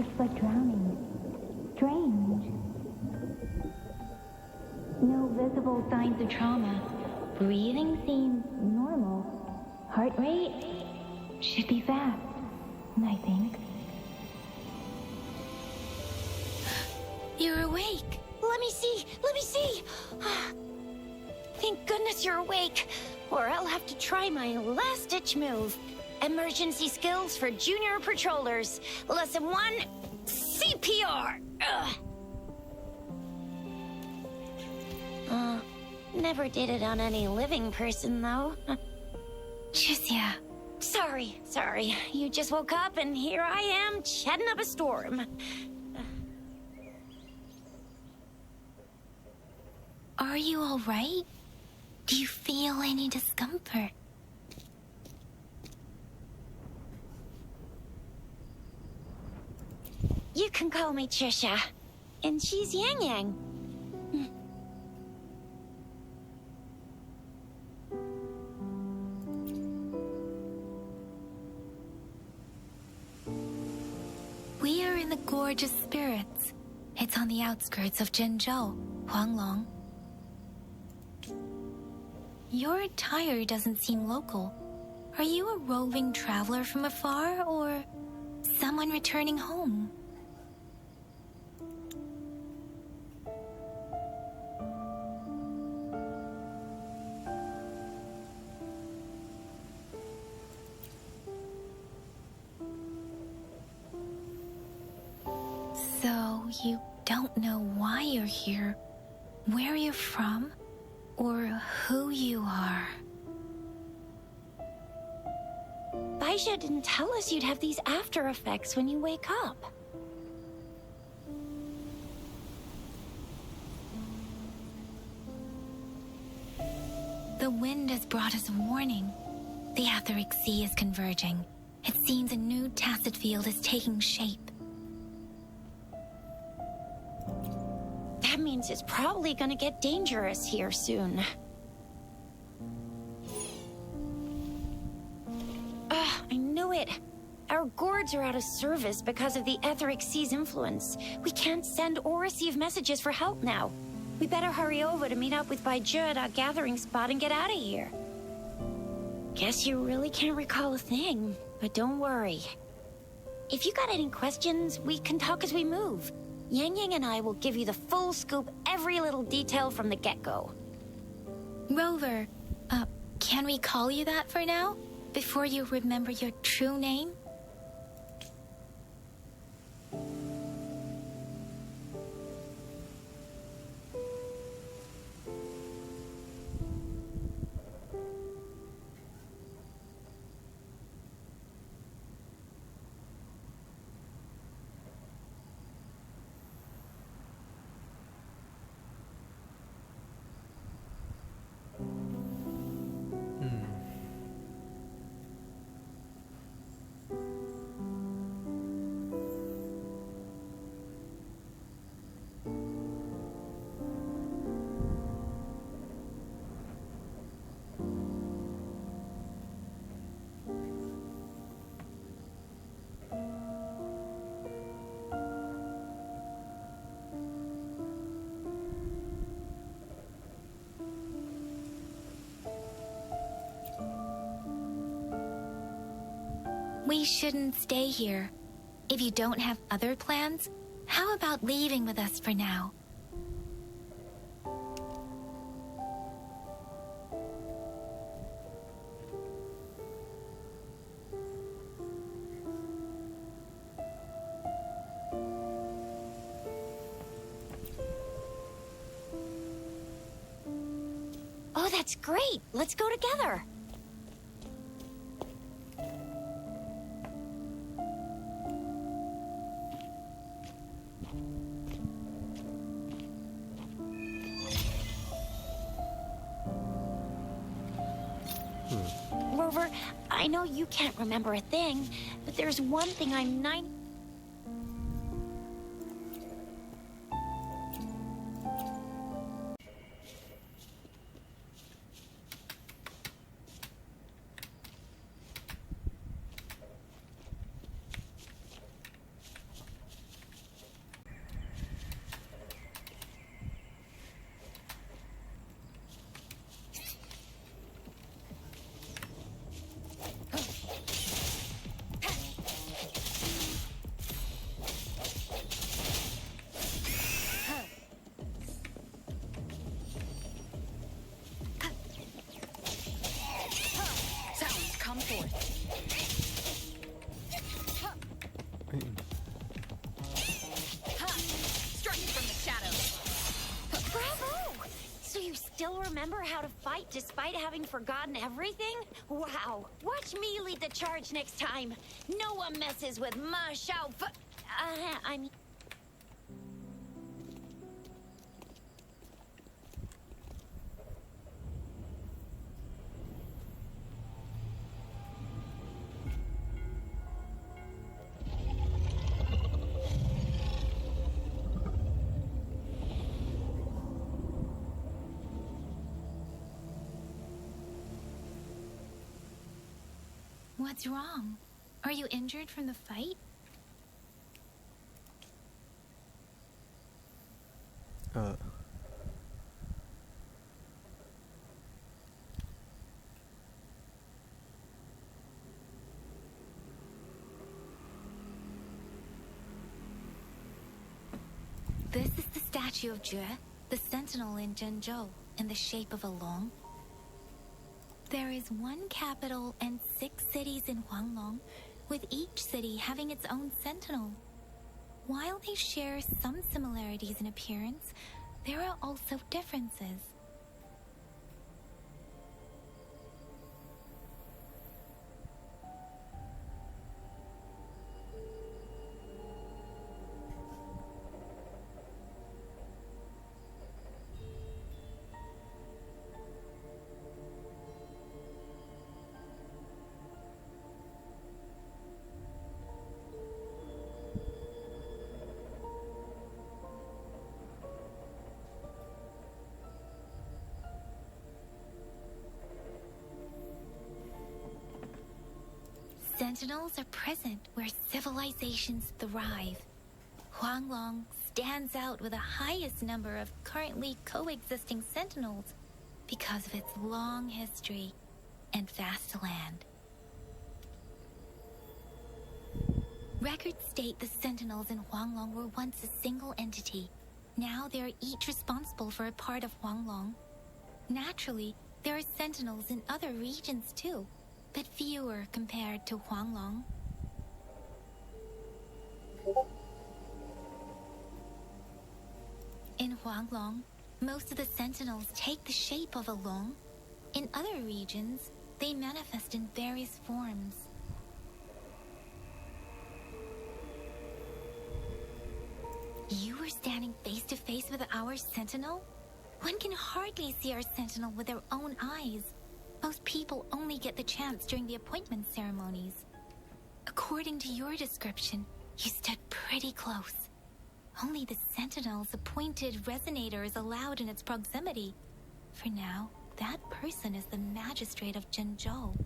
Looks like drowning. Strange. No visible signs of trauma. Breathing seems normal. Heart rate should be fast, I think. You're awake. Let me see. Let me see. Thank goodness you're awake, or I'll have to try my last-ditch move. Emergency skills for junior patrollers. Lesson 1, CPR. Never did it on any living person, though. Tricia. Sorry. You just woke up, and here I am, chatting up a storm. Are you all right? Do you feel any discomfort? You can call me Trisha, and she's Yang Yang. We are in the Gorge of Spirits. It's on the outskirts of Zhenzhou, Huanglong. Your attire doesn't seem local. Are you a roving traveler from afar, or someone returning home? So, you don't know why you're here, where you're from, or who you are. Baisha didn't tell us you'd have these after effects when you wake up. The wind has brought us warning. The Etheric Sea is converging. It seems a new tacit field is taking shape. That means it's probably gonna get dangerous here soon. I knew it. Our gourds are out of service because of the Etheric Sea's influence. We can't send or receive messages for help now. We better hurry over to meet up with Baiju at our gathering spot and get out of here. Guess you really can't recall a thing, but don't worry. If you got any questions, we can talk as we move. Yang Yang and I will give you the full scoop, every little detail from the get-go. Rover, can we call you that for now? Before you remember your true name? We shouldn't stay here. If you don't have other plans, how about leaving with us for now? Oh, that's great. Let's go together. Rover, I know you can't remember a thing, but there's one thing I'm remember how to fight despite having forgotten everything? Wow. Watch me lead the charge next time. No one messes with my shout. I mean... What's wrong? Are you injured from the fight? This is the statue of Jue, the sentinel in Zhenzhou, in the shape of a long. There is one capital and 6 cities in Huanglong, with each city having its own sentinel. While they share some similarities in appearance, there are also differences. Sentinels are present where civilizations thrive. Huanglong stands out with the highest number of currently coexisting sentinels because of its long history and vast land. Records state the sentinels in Huanglong were once a single entity. Now they are each responsible for a part of Huanglong. Naturally, there are sentinels in other regions too, but fewer compared to Huanglong. In Huanglong, most of the sentinels take the shape of a long. In other regions, they manifest in various forms. You were standing face to face with our sentinel? One can hardly see our sentinel with their own eyes. Most people only get the chance during the appointment ceremonies. According to your description, you stood pretty close. Only the sentinel's appointed resonator is allowed in its proximity. For now, that person is the magistrate of Zhenzhou.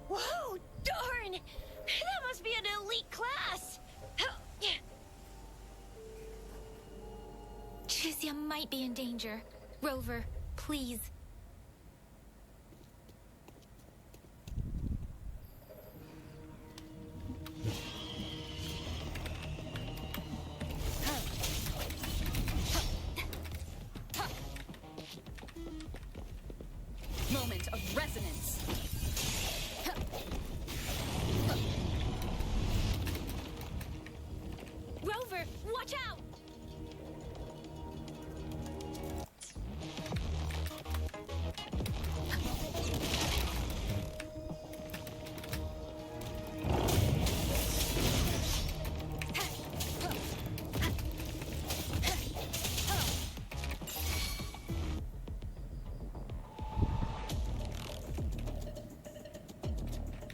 Whoa, darn! That must be an elite class! Chizia might be in danger. Rover, please. Moment of resonance. Rover, watch out!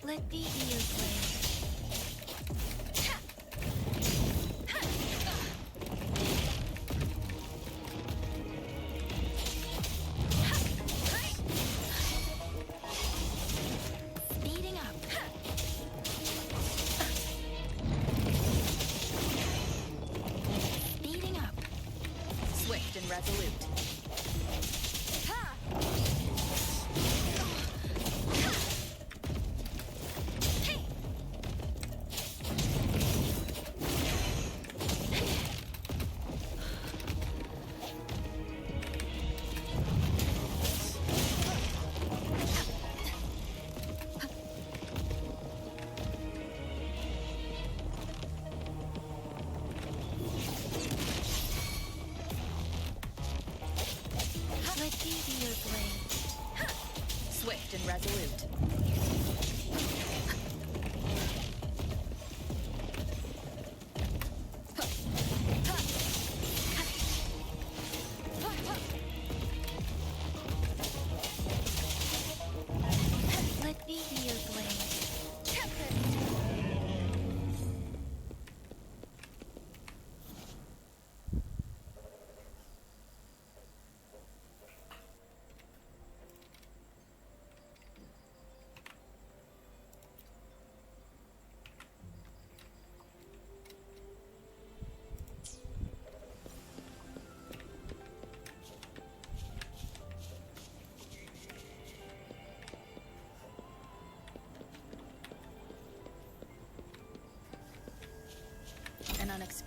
Let me be your slave. Speeding up. Speeding up. Swift and resolute.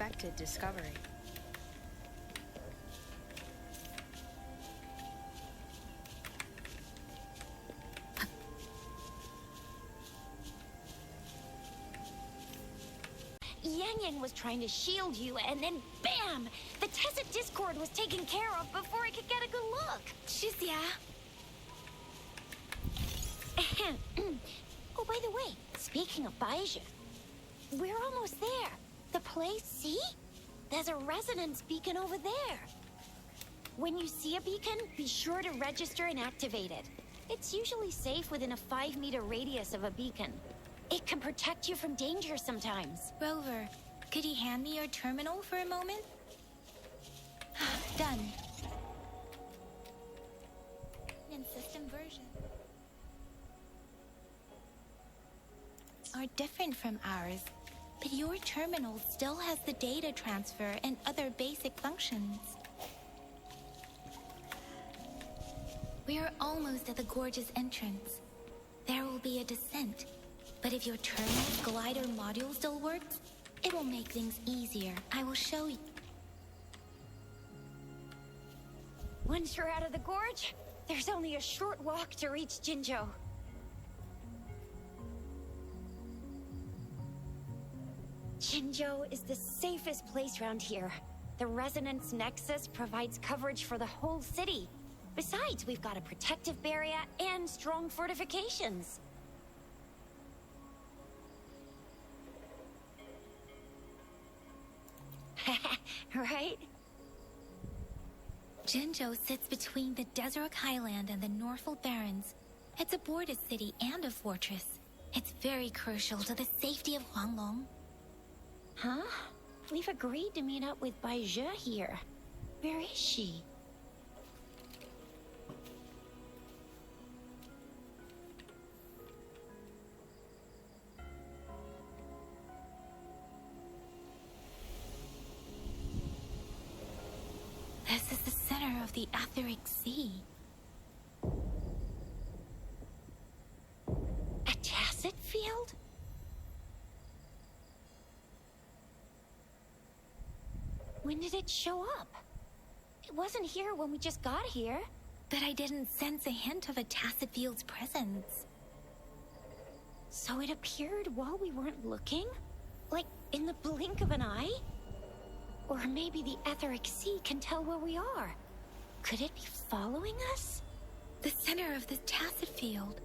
unexpected discovery. Yang was trying to shield you, and then bam! The Tacit Discord was taken care of before I could get a good look. 是呀。Oh, by the way, speaking of Baija, we're almost there. The place, see? There's a resonance beacon over there. When you see a beacon, be sure to register and activate it. It's usually safe within a 5-meter radius of a beacon. It can protect you from danger sometimes. Rover, could you hand me your terminal for a moment? Done. In system version are different from ours, but your terminal still has the data transfer and other basic functions. We are almost at the gorge's entrance. There will be a descent, but if your terminal's glider module still works, it will make things easier. I will show you. Once you're out of the gorge, there's only a short walk to reach Jinzhou. Jinzhou is the safest place around here. The Resonance Nexus provides coverage for the whole city. Besides, we've got a protective barrier and strong fortifications. Right? Jinzhou sits between the Desert Highland and the Norfolk Barrens. It's a border city and a fortress. It's very crucial to the safety of Huanglong. Huh? We've agreed to meet up with Baija here. Where is she? This is the center of the Etheric Sea. A tacit field? When did it show up? It wasn't here when we just got here. But I didn't sense a hint of a tacit field's presence. So it appeared while we weren't looking? Like in the blink of an eye? Or maybe the Etheric Sea can tell where we are. Could it be following us? The center of the tacit field.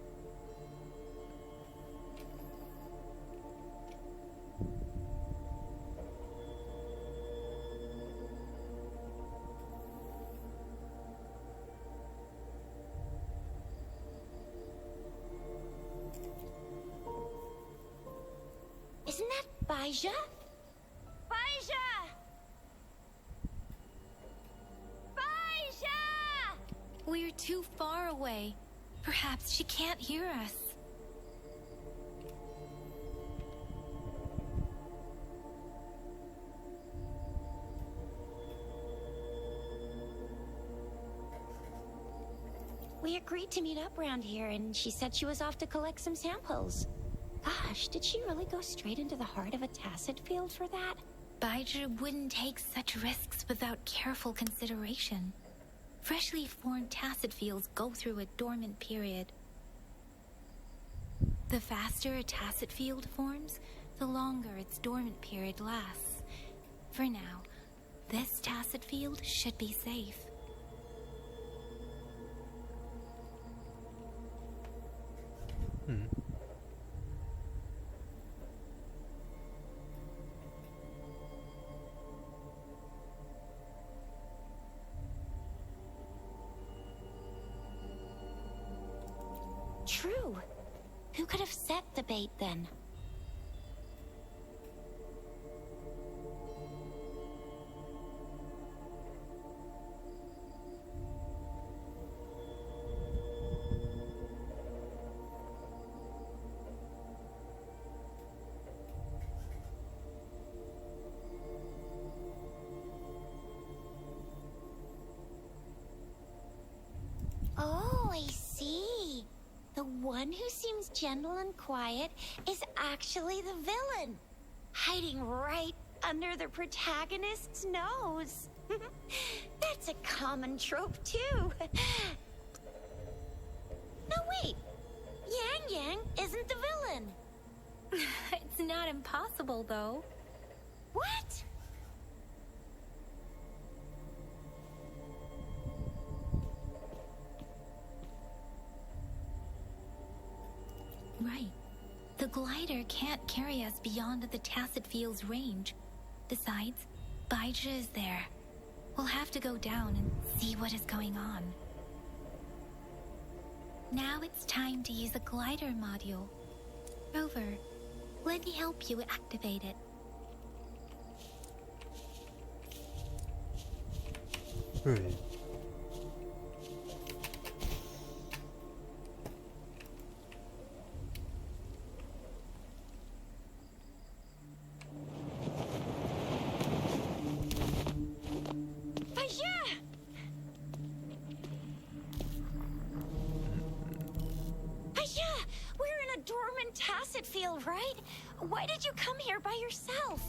Isn't that Baija? Baija! Baija! We're too far away. Perhaps she can't hear us. We agreed to meet up around here, and she said she was off to collect some samples. Gosh, did she really go straight into the heart of a tacit field for that? Baija wouldn't take such risks without careful consideration. Freshly formed tacit fields go through a dormant period. The faster a tacit field forms, the longer its dormant period lasts. For now, this tacit field should be safe. True. Who could have set the bait then? Oh, I see. The one who seems gentle and quiet is actually the villain, hiding right under the protagonist's nose. That's a common trope, too. No, wait. Yang Yang isn't the villain. It's not impossible, though. What? Right. The glider can't carry us beyond the Tacit Field's range. Besides, Baija is there. We'll have to go down and see what is going on. Now it's time to use the glider module. Rover, let me help you activate it. เฮ้ย We're in a dormant Tacit Field, right? Why did you come here by yourself?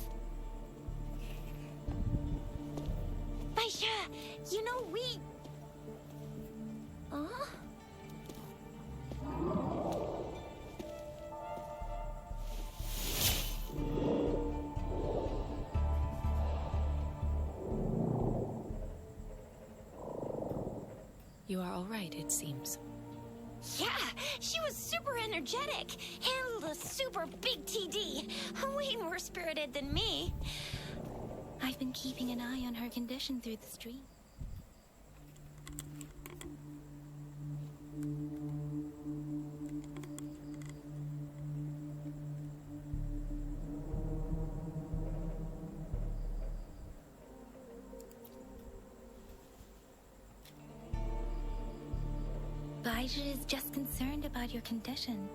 Baija, you know we... Huh? You are all right, it seems. Yeah, she was super energetic. Handled a super big TD. Way more spirited than me. I've been keeping an eye on her condition through the stream. Baija is just concerned about your condition.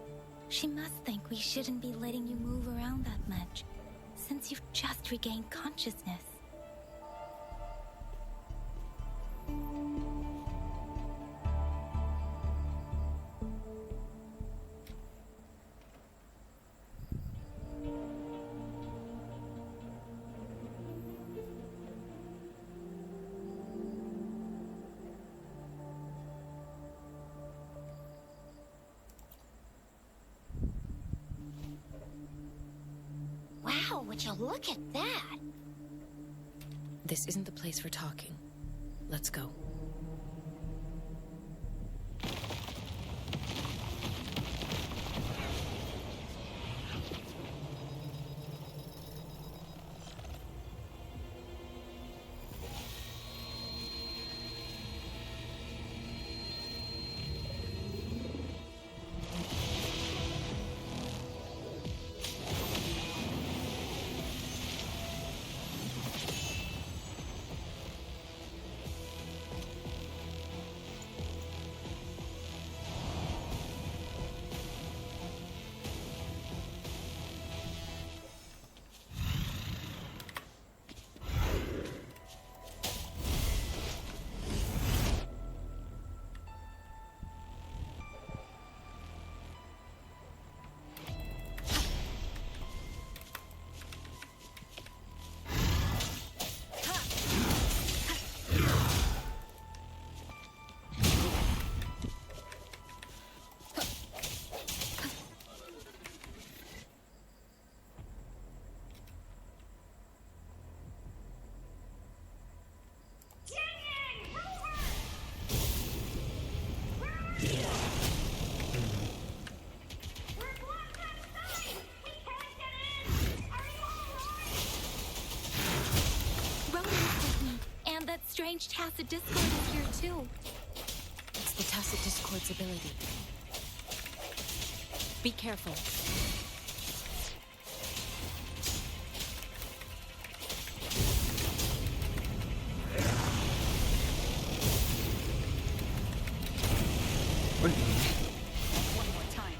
She must think we shouldn't be letting you move around that much, since you've just regained consciousness. Wow, would you look at that? This isn't the place for talking. Let's go. Strange Tacit Discord is here too. It's the Tacit Discord's ability. Be careful. One more time.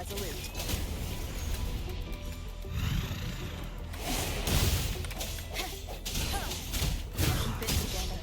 resolute. Keep it together.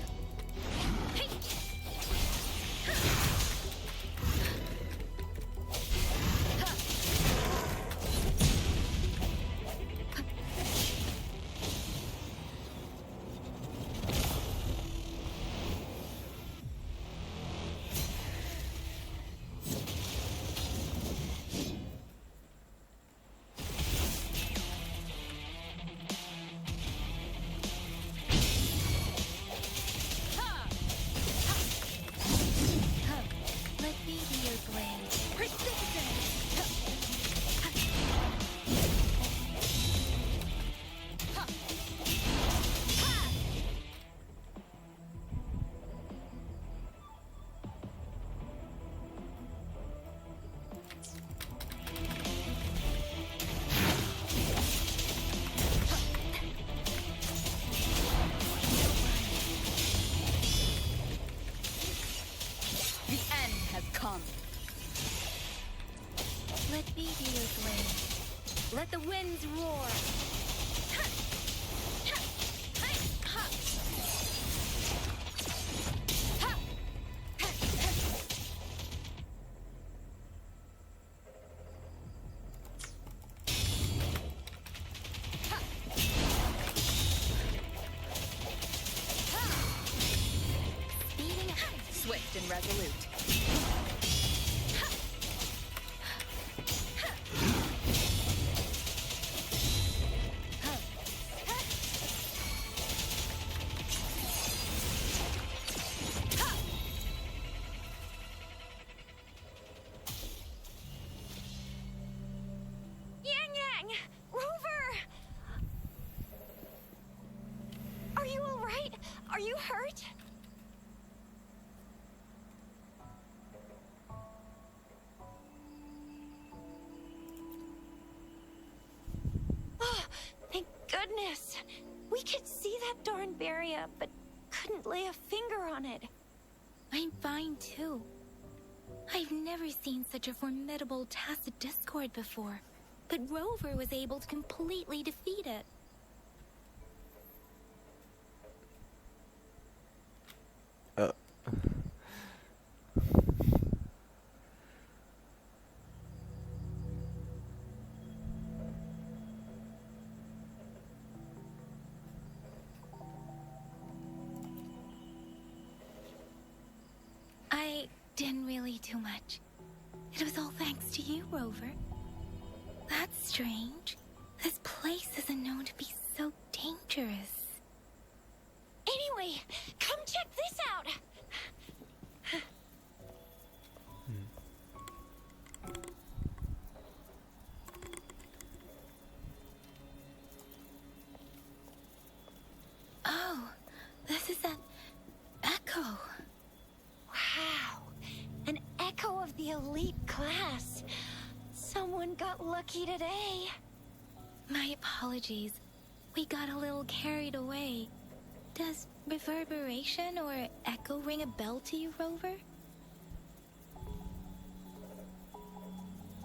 Let me be your blade. Persistent! The end has come. Let me be your blade. Let the winds roar. Speeding up. Swift and resolute. Yang Yang! Rover! Are you alright? Are you hurt? Oh, thank goodness. We could see that darn barrier, but couldn't lay a finger on it. I'm fine too. I've never seen such a formidable tacit discord before, but Rover was able to completely defeat it. I didn't really do much. It was all thanks to you, Rover. That's strange. This place isn't known to be so dangerous. Anyway, come check this out. Oh, this is an echo. Wow, an echo of the elite class. Someone got lucky today. My apologies. We got a little carried away. Does reverberation or echo ring a bell to you, Rover?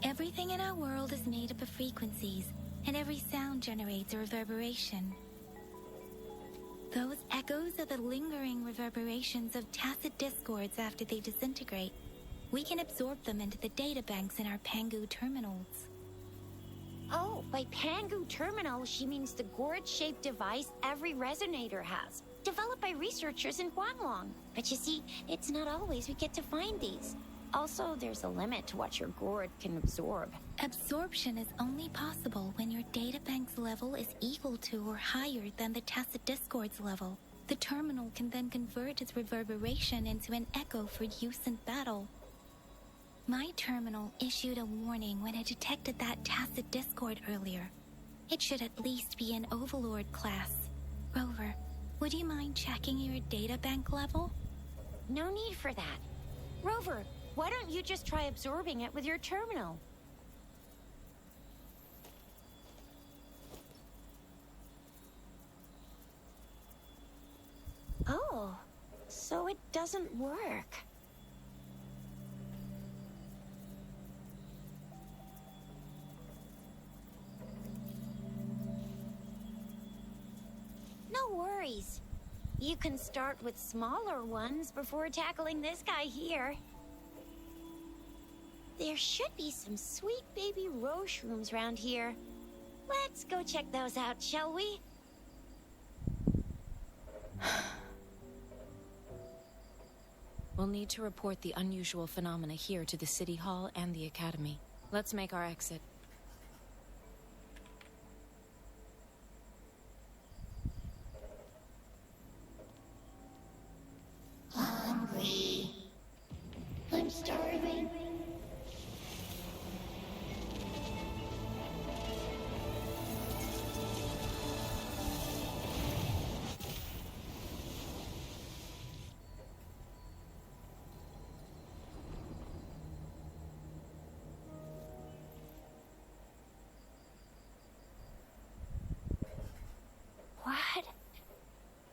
Everything in our world is made up of frequencies, and every sound generates a reverberation. Those echoes are the lingering reverberations of tacit discords after they disintegrate. We can absorb them into the databanks in our Pangu terminals. Oh, by Pangu Terminal, she means the gourd-shaped device every resonator has, developed by researchers in Guanglong. But you see, it's not always we get to find these. Also, there's a limit to what your gourd can absorb. Absorption is only possible when your databank's level is equal to or higher than the tacit discord's level. The terminal can then convert its reverberation into an echo for use in battle. My terminal issued a warning when it detected that tacit discord earlier. It should at least be an Overlord class. Rover, would you mind checking your databank level? No need for that. Rover, why don't you just try absorbing it with your terminal? Oh, so it doesn't work. You can start with smaller ones before tackling this guy here. There should be some sweet baby rose shrooms around here. Let's go check those out, shall we? We'll need to report the unusual phenomena here to the City Hall and the Academy. Let's make our exit. Hungry. I'm starving.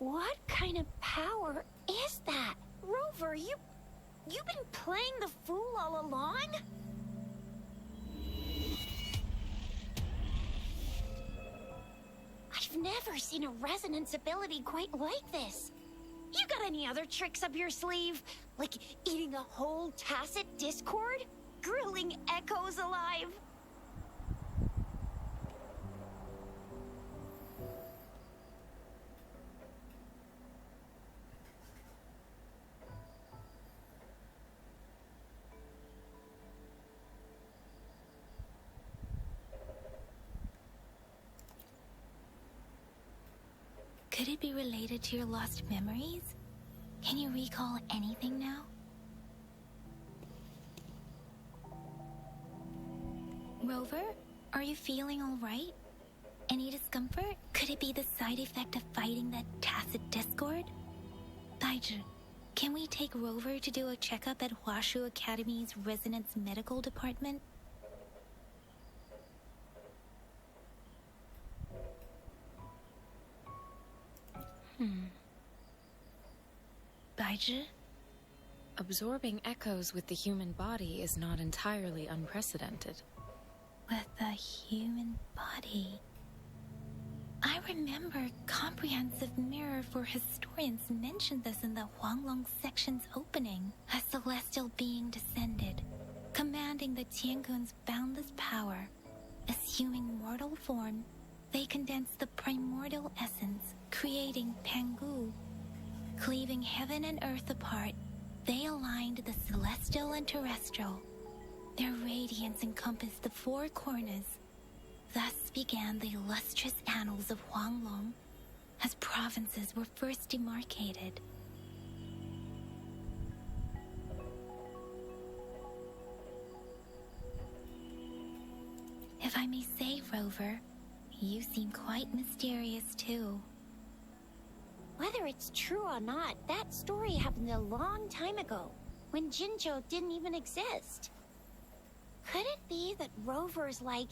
What kind of power is that? Rover, you've been playing the fool all along? I've never seen a resonance ability quite like this. You got any other tricks up your sleeve? Like eating a whole tacit discord? Grilling echoes alive? Could it be related to your lost memories? Can you recall anything now? Rover, are you feeling all right? Any discomfort? Could it be the side effect of fighting that tacit discord? Baiju, can we take Rover to do a checkup at Hwashu Academy's Resonance Medical Department? Baiju? Absorbing echoes with the human body is not entirely unprecedented. With the human body. I remember Comprehensive Mirror for Historians mentioned this in the Huanglong section's opening. A celestial being descended, commanding the Tiankun's boundless power. Assuming mortal form, they condensed the primordial essence, creating Pangu. Cleaving heaven and earth apart, they aligned the celestial and terrestrial. Their radiance encompassed the four corners. Thus began the illustrious annals of Huanglong, as provinces were first demarcated. If I may say, Rover, you seem quite mysterious too. Whether it's true or not, that story happened a long time ago, when Jinzhou didn't even exist. Could it be that Rover's like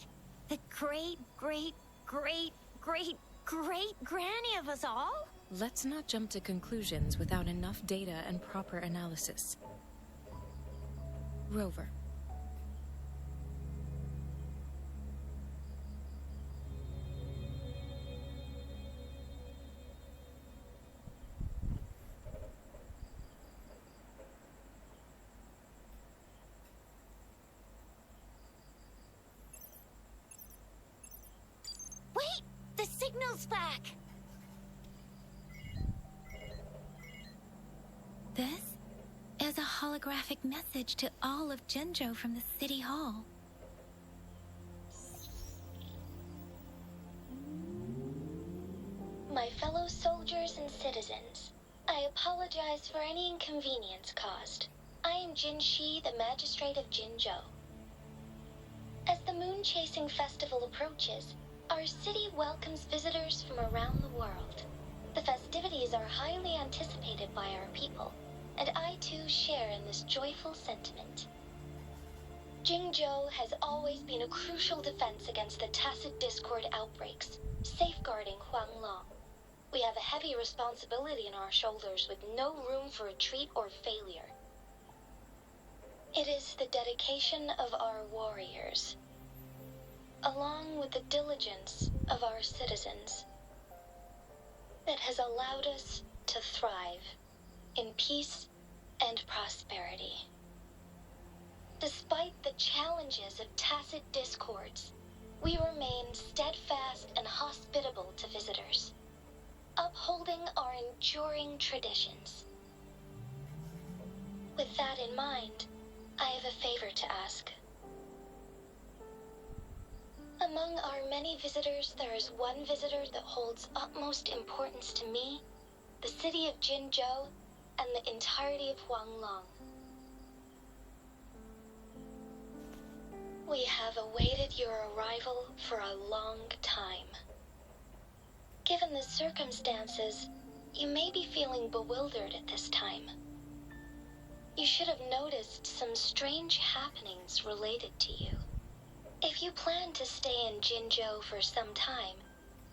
the great granny of us all? Let's not jump to conclusions without enough data and proper analysis. Rover. Wait! The signal's back! This is a holographic message to all of Jinzhou from the City Hall. My fellow soldiers and citizens, I apologize for any inconvenience caused. I am Jin Shi, the Magistrate of Jinzhou. As the Moon Chasing Festival approaches, our city welcomes visitors from around the world. The festivities are highly anticipated by our people, and I too share in this joyful sentiment. Jingzhou has always been a crucial defense against the tacit discord outbreaks, safeguarding Huanglong. We have a heavy responsibility on our shoulders with no room for retreat or failure. It is the dedication of our warriors, along with the diligence of our citizens, that has allowed us to thrive in peace and prosperity. Despite the challenges of tacit discords, we remain steadfast and hospitable to visitors, upholding our enduring traditions. With that in mind, I have a favor to ask. Among our many visitors, there is one visitor that holds utmost importance to me, the city of Jinzhou, and the entirety of Huanglong. We have awaited your arrival for a long time. Given the circumstances, you may be feeling bewildered at this time. You should have noticed some strange happenings related to you. If you plan to stay in Jinzhou for some time,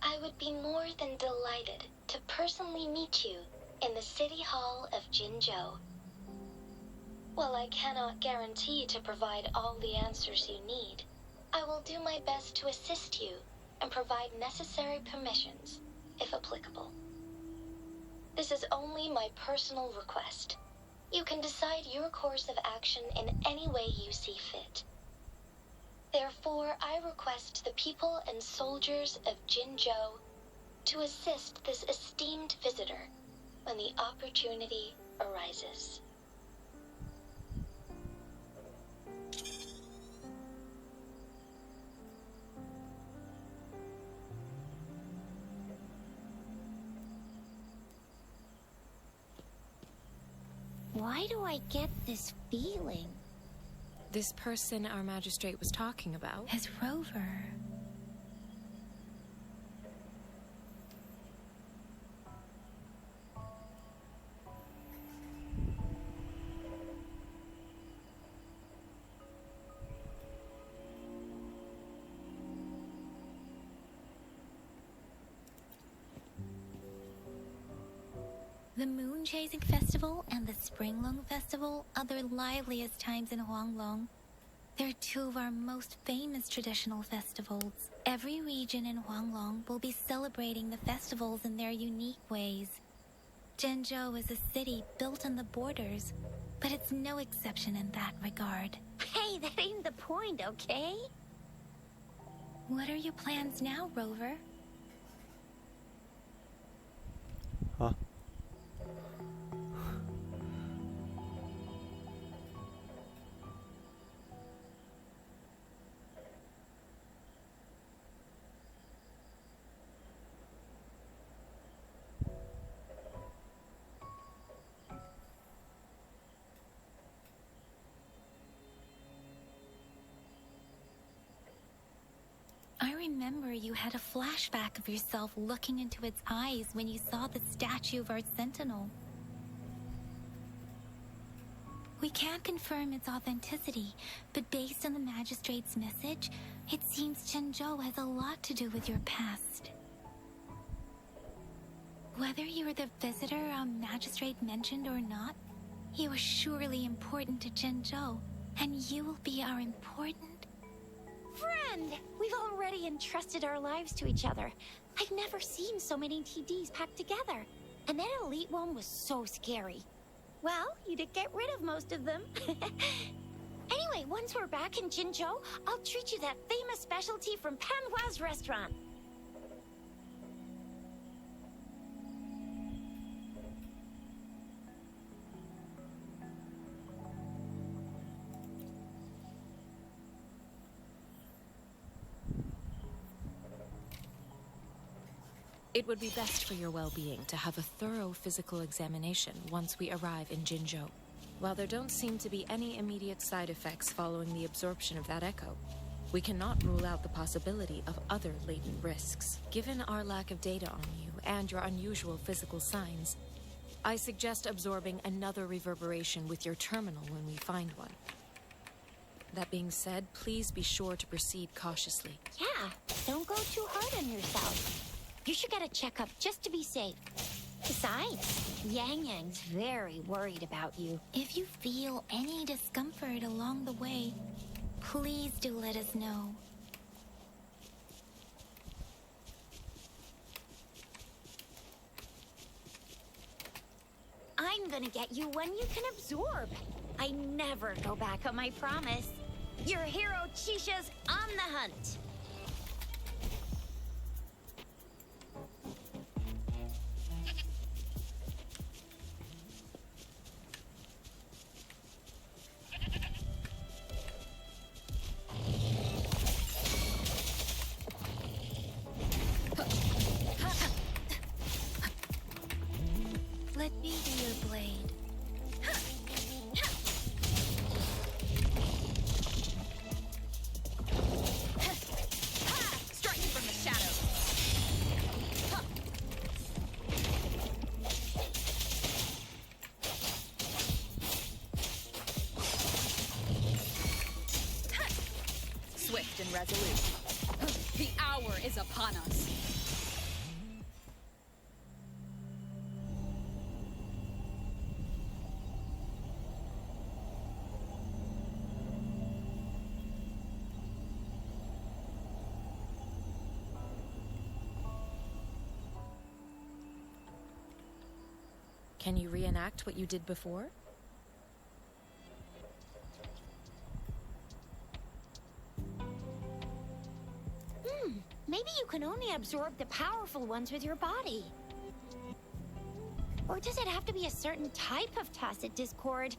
I would be more than delighted to personally meet you in the City Hall of Jinzhou. While I cannot guarantee to provide all the answers you need, I will do my best to assist you and provide necessary permissions, if applicable. This is only my personal request. You can decide your course of action in any way you see fit. Therefore, I request the people and soldiers of Jinzhou to assist this esteemed visitor when the opportunity arises. Why do I get this feeling? This person our magistrate was talking about? As Rover. The Moon Chasing Festival and the Springlong Festival are the liveliest times in Huanglong. They're two of our most famous traditional festivals. Every region in Huanglong will be celebrating the festivals in their unique ways. Jinzhou is a city built on the borders, but it's no exception in that regard. Hey, that ain't the point, okay? What are your plans now, Rover? Huh? I remember you had a flashback of yourself looking into its eyes when you saw the statue of our sentinel. We can't confirm its authenticity, but based on the magistrate's message, it seems Jinzhou has a lot to do with your past. Whether you were the visitor our magistrate mentioned or not, you are surely important to Jinzhou, and you will be our important Friend! We've already entrusted our lives to each other. I've never seen so many TDs packed together. And that elite one was so scary. Well, you did get rid of most of them. Anyway, once we're back in Jinzhou, I'll treat you that famous specialty from Panhua's restaurant. It would be best for your well-being to have a thorough physical examination once we arrive in Jinzhou. While there don't seem to be any immediate side effects following the absorption of that echo, we cannot rule out the possibility of other latent risks. Given our lack of data on you and your unusual physical signs, I suggest absorbing another reverberation with your terminal when we find one. That being said, please be sure to proceed cautiously. Yeah, don't go too hard on yourself. You should get a checkup just to be safe. Besides, Yang Yang's very worried about you. If you feel any discomfort along the way, please do let us know. I'm gonna get you one you can absorb. I never go back on my promise. Your hero Chisha's on the hunt. Let me be your blade. Striking from the shadows. Swift and resolute. The hour is upon us. Can you reenact what you did before? Maybe you can only absorb the powerful ones with your body. Or does it have to be a certain type of tacit discord?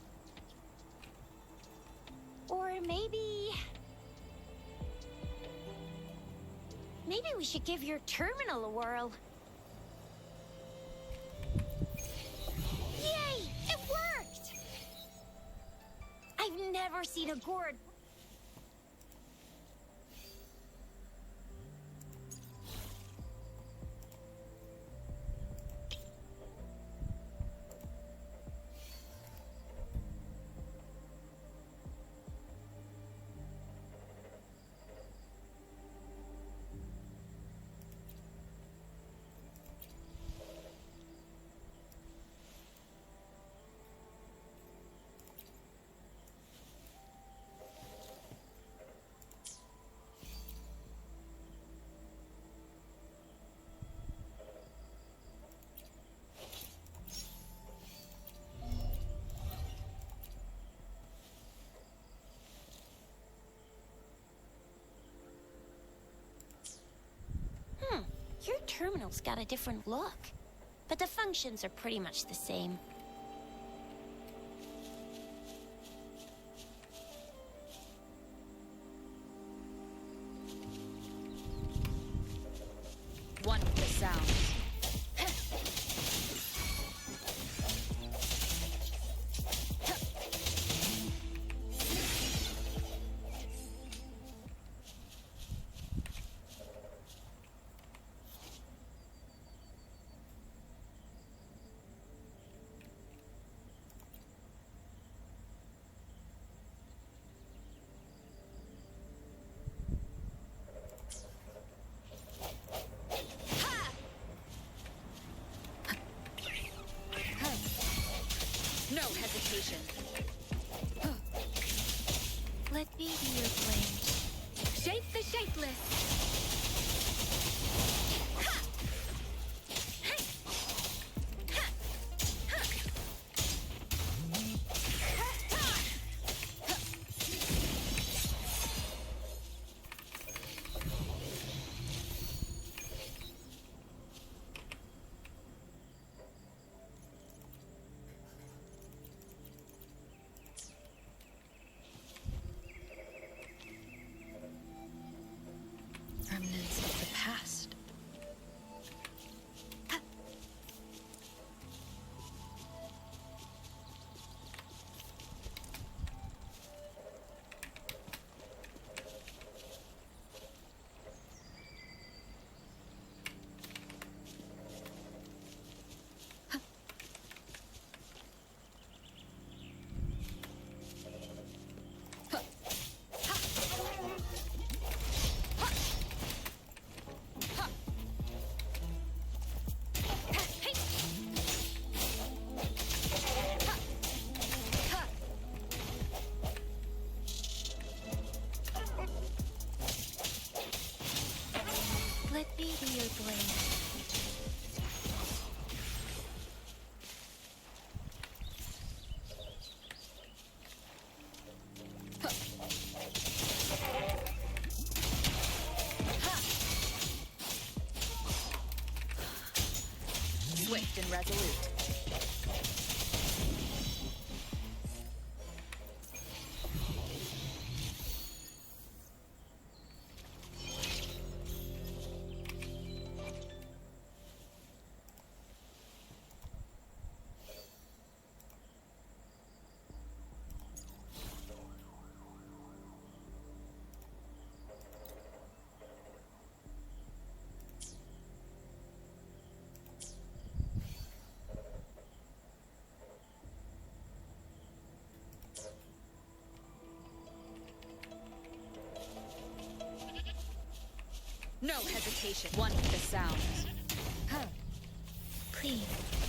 Or maybe we should give your terminal a whirl. Yay! It worked! I've never seen a gourd. Your terminal's got a different look, but the functions are pretty much the same. One with the sound. No hesitation. Let me be your blade. Shape the shapeless. resolute. No hesitation. One with the sound. Please.